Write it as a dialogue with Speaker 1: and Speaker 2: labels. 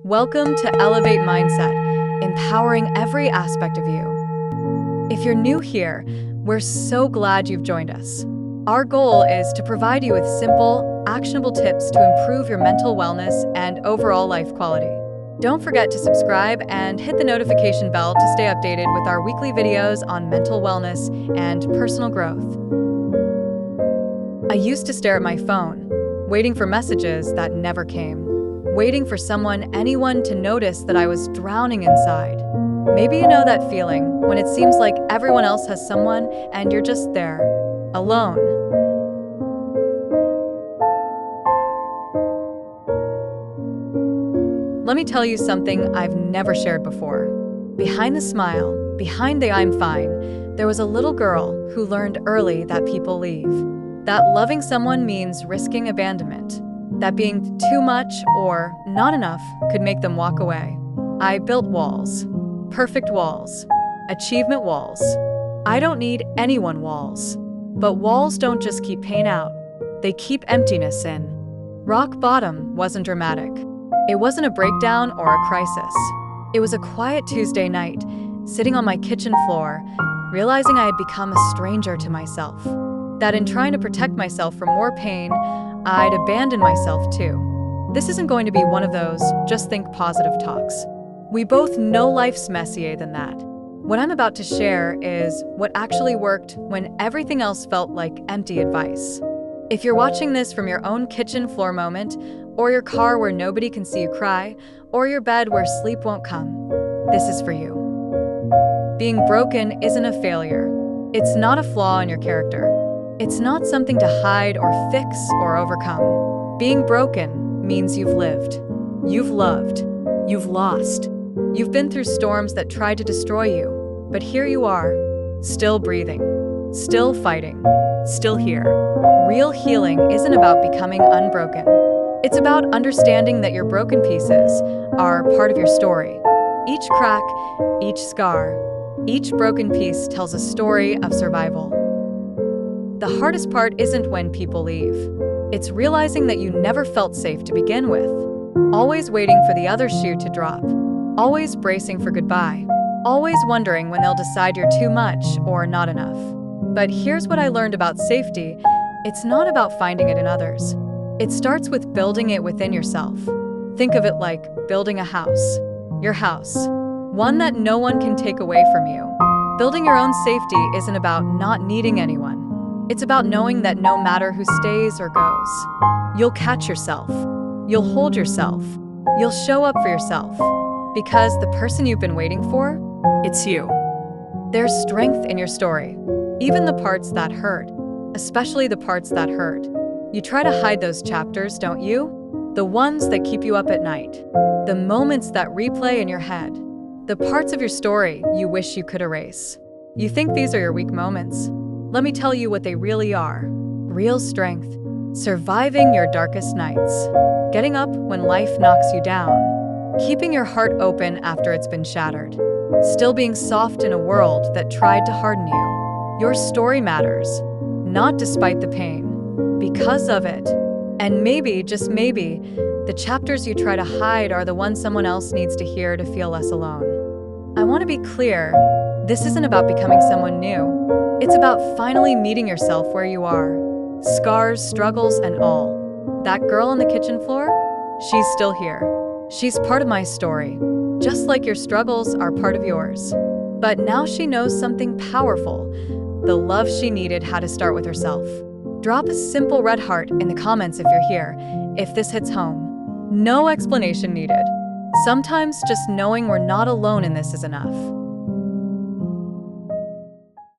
Speaker 1: Welcome to Elevate Mindset, empowering every aspect of you. If you're new here, we're so glad you've joined us. Our goal is to provide you with simple, actionable tips to improve your mental wellness and overall life quality. Don't forget to subscribe and hit the notification bell to stay updated with our weekly videos on mental wellness and personal growth. I used to stare at my phone, waiting for messages that never came. Waiting for anyone to notice that I was drowning inside. Maybe you know that feeling when it seems like everyone else has someone and you're just there, alone. Let me tell you something I've never shared before. Behind the smile, behind the I'm fine, there was a little girl who learned early that people leave. That loving someone means risking abandonment. That being too much or not enough could make them walk away. I built walls. Perfect walls. Achievement walls. I don't need anyone walls. But walls don't just keep pain out. They keep emptiness in. Rock bottom wasn't dramatic. It wasn't a breakdown or a crisis. It was a quiet Tuesday night, sitting on my kitchen floor, realizing I had become a stranger to myself. That in trying to protect myself from more pain, I'd abandon myself too. This isn't going to be one of those just think positive talks. We both know life's messier than that. What I'm about to share is what actually worked when everything else felt like empty advice. If you're watching this from your own kitchen floor moment, or your car where nobody can see you cry, or your bed where sleep won't come, this is for you. Being broken isn't a failure. It's not a flaw in your character. It's not something to hide or fix or overcome. Being broken means you've lived. You've loved. You've lost. You've been through storms that tried to destroy you, but here you are, still breathing, still fighting, still here. Real healing isn't about becoming unbroken. It's about understanding that your broken pieces are part of your story. Each crack, each scar, each broken piece tells a story of survival. The hardest part isn't when people leave. It's realizing that you never felt safe to begin with. Always waiting for the other shoe to drop. Always bracing for goodbye. Always wondering when they'll decide you're too much or not enough. But here's what I learned about safety. It's not about finding it in others. It starts with building it within yourself. Think of it like building a house. Your house. One that no one can take away from you. Building your own safety isn't about not needing anyone. It's about knowing that no matter who stays or goes, you'll catch yourself, you'll hold yourself, you'll show up for yourself. Because the person you've been waiting for, it's you. There's strength in your story, even the parts that hurt, especially the parts that hurt. You try to hide those chapters, don't you? The ones that keep you up at night, the moments that replay in your head, the parts of your story you wish you could erase. You think these are your weak moments. Let me tell you what they really are. Real strength. Surviving your darkest nights. Getting up when life knocks you down. Keeping your heart open after it's been shattered. Still being soft in a world that tried to harden you. Your story matters. Not despite the pain. Because of it. And maybe, just maybe, the chapters you try to hide are the ones someone else needs to hear to feel less alone. I want to be clear. This isn't about becoming someone new. It's about finally meeting yourself where you are. Scars, struggles, and all. That girl on the kitchen floor? She's still here. She's part of my story. Just like your struggles are part of yours. But now she knows something powerful. The love she needed had to start with herself. Drop a simple red heart in the comments if you're here, if this hits home. No explanation needed. Sometimes just knowing we're not alone in this is enough.